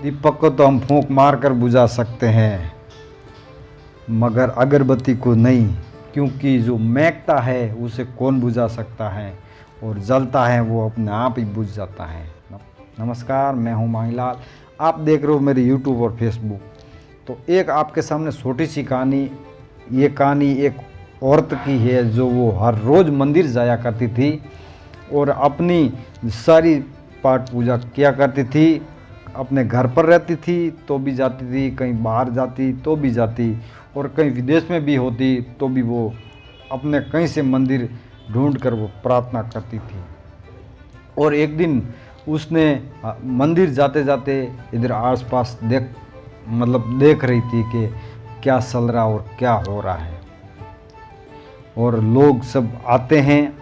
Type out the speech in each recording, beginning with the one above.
दीपक को तो हम फूंक मार कर बुझा सकते हैं, मगर अगरबत्ती को नहीं, क्योंकि जो महकता है उसे कौन बुझा सकता है, और जलता है वो अपने आप ही बुझ जाता है। नमस्कार, मैं हूं मांगीलाल, आप देख रहे हो मेरे यूट्यूब और फेसबुक। तो एक आपके सामने छोटी सी कहानी, ये कहानी एक औरत की है जो वो हर रोज़ मंदिर जाया करती थी और अपनी सारी पाठ पूजा किया करती थी। अपने घर पर रहती थी तो भी जाती थी, कहीं बाहर जाती तो भी जाती, और कहीं विदेश में भी होती तो भी वो अपने कहीं से मंदिर ढूंढ कर वो प्रार्थना करती थी। और एक दिन उसने मंदिर जाते जाते इधर आसपास देख रही थी कि क्या चल रहा और क्या हो रहा है, और लोग सब आते हैं।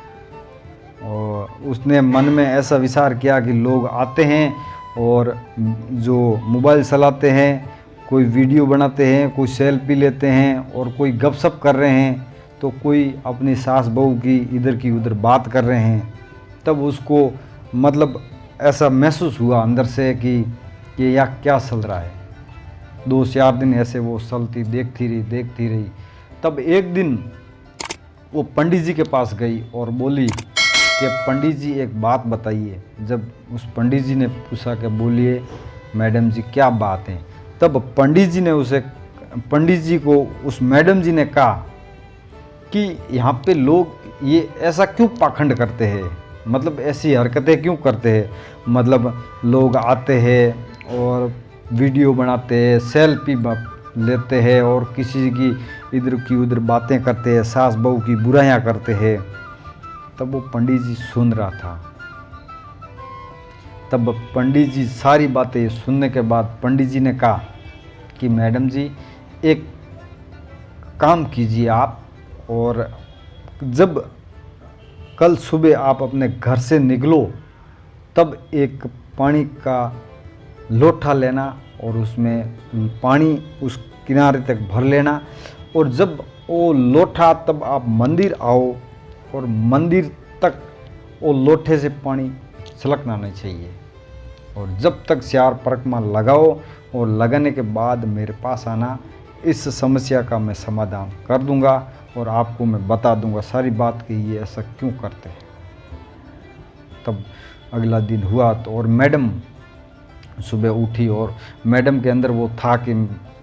और उसने मन में ऐसा विचार किया कि लोग आते हैं और जो मोबाइल चलाते हैं, कोई वीडियो बनाते हैं, कोई सेल्फी लेते हैं, और कोई गपशप कर रहे हैं, तो कोई अपनी सास बहू की उधर बात कर रहे हैं। तब उसको ऐसा महसूस हुआ अंदर से कि यह क्या चल रहा है। 2-4 दिन ऐसे वो चलती देखती रही। तब एक दिन वो पंडित जी के पास गई और बोली कि पंडित जी एक बात बताइए। जब उस पंडित जी ने पूछा कि बोलिए मैडम जी क्या बात है, तब पंडित जी को उस मैडम जी ने कहा कि यहाँ पे लोग ये ऐसा क्यों पाखंड करते हैं, ऐसी हरकतें क्यों करते हैं। लोग आते हैं और वीडियो बनाते हैं, सेल्फी लेते हैं, और किसी की उधर बातें करते हैं, सास बहू की बुराइयां करते हैं। तब वो पंडित जी सुन रहा था। तब पंडित जी सारी बातें सुनने के बाद पंडित जी ने कहा कि मैडम जी एक काम कीजिए आप, और जब कल सुबह आप अपने घर से निकलो तब एक पानी का लोटा लेना और उसमें पानी उस किनारे तक भर लेना, और जब वो लोटा तब आप मंदिर आओ, और मंदिर तक वो लोटे से पानी छलकना नहीं चाहिए, और जब तक 4 परिक्रमा लगाओ, और लगाने के बाद मेरे पास आना। इस समस्या का मैं समाधान कर दूंगा और आपको मैं बता दूंगा सारी बात कि ये ऐसा क्यों करते हैं। तब अगला दिन हुआ तो और मैडम सुबह उठी, और मैडम के अंदर वो था कि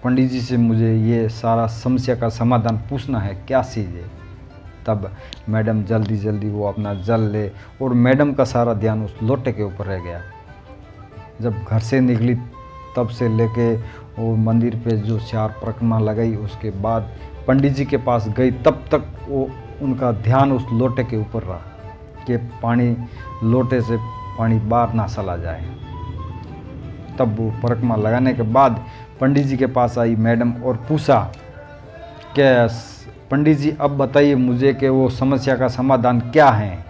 पंडित जी से मुझे ये सारा समस्या का समाधान पूछना है, क्या चीज़ है। तब मैडम जल्दी वो अपना जल ले, और मैडम का सारा ध्यान उस लोटे के ऊपर रह गया। जब घर से निकली तब से लेके वो मंदिर पे जो 4 परिक्रमा लगाई, उसके बाद पंडित जी के पास गई, तब तक वो उनका ध्यान उस लोटे के ऊपर रहा कि लोटे से पानी बाहर ना चला जाए। तब वो परिक्रमा लगाने के बाद पंडित जी के पास आई मैडम और पूछा कि पंडित जी अब बताइए मुझे कि वो समस्या का समाधान क्या है।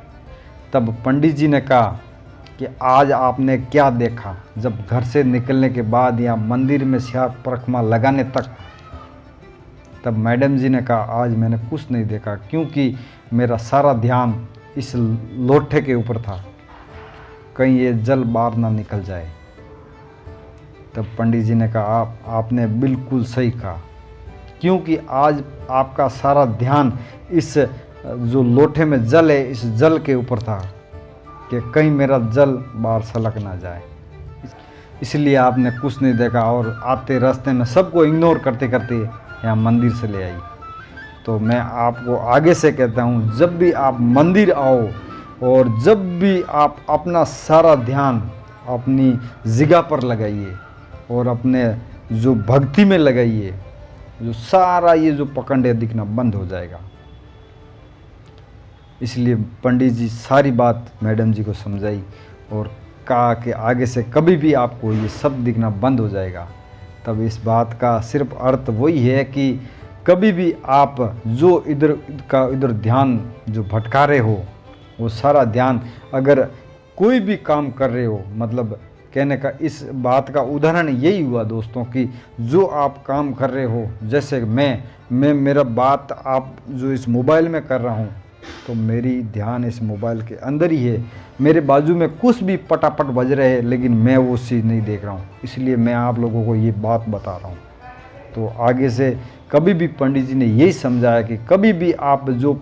तब पंडित जी ने कहा कि आज आपने क्या देखा, जब घर से निकलने के बाद या मंदिर में 4 परिक्रमा लगाने तक। तब मैडम जी ने कहा आज मैंने कुछ नहीं देखा, क्योंकि मेरा सारा ध्यान इस लोटे के ऊपर था, कहीं ये जल बाहर ना निकल जाए। तब पंडित जी ने कहा आपने बिल्कुल सही कहा, क्योंकि आज आपका सारा ध्यान इस जो लोटे में जल है, इस जल के ऊपर था कि कहीं मेरा जल बाहर छलक ना जाए, इसलिए आपने कुछ नहीं देखा, और आते रास्ते में सबको इग्नोर करते करते यहाँ मंदिर से ले आई। तो मैं आपको आगे से कहता हूँ, जब भी आप मंदिर आओ और जब भी आप अपना सारा ध्यान अपनी जगह पर लगाइए और अपने जो भक्ति में लगाइए, जो सारा ये जो पखंड है दिखना बंद हो जाएगा। इसलिए पंडित जी सारी बात मैडम जी को समझाई और कहा कि आगे से कभी भी आपको ये सब दिखना बंद हो जाएगा। तब इस बात का सिर्फ अर्थ वही है कि कभी भी आप जो इधर ध्यान जो भटका रहे हो, वो सारा ध्यान अगर कोई भी काम कर रहे हो, कहने का इस बात का उदाहरण यही हुआ दोस्तों कि जो आप काम कर रहे हो, जैसे मैं मेरा बात आप जो इस मोबाइल में कर रहा हूँ, तो मेरी ध्यान इस मोबाइल के अंदर ही है। मेरे बाजू में कुछ भी पटापट बज रहे हैं, लेकिन मैं वो चीज़ नहीं देख रहा हूँ। इसलिए मैं आप लोगों को ये बात बता रहा हूँ। तो आगे से कभी भी पंडित जी ने यही समझाया कि कभी भी आप जो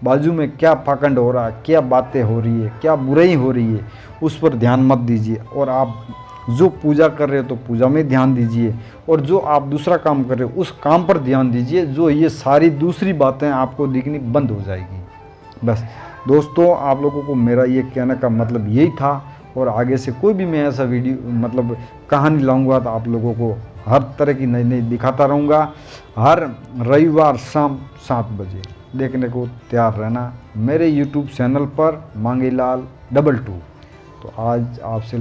बाजू में क्या पाखंड हो रहा है, क्या बातें हो रही है, क्या बुराई हो रही है, उस पर ध्यान मत दीजिए। और आप जो पूजा कर रहे हो तो पूजा में ध्यान दीजिए, और जो आप दूसरा काम कर रहे हो उस काम पर ध्यान दीजिए। जो ये सारी दूसरी बातें आपको दिखनी बंद हो जाएगी। बस दोस्तों, आप लोगों को मेरा ये कहने का मतलब यही था। और आगे से कोई भी मैं ऐसा वीडियो मतलब कहानी लाऊंगा तो आप लोगों को हर तरह की नई नई दिखाता रहूँगा। हर रविवार शाम 7 बजे देखने को तैयार रहना मेरे YouTube चैनल पर मांगीलाल 22। तो आज आपसे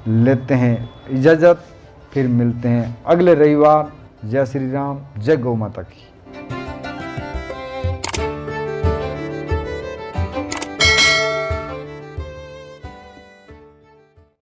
लेते हैं इजाज़त, फिर मिलते हैं अगले रविवार। जय श्री राम, जय गौ माता की।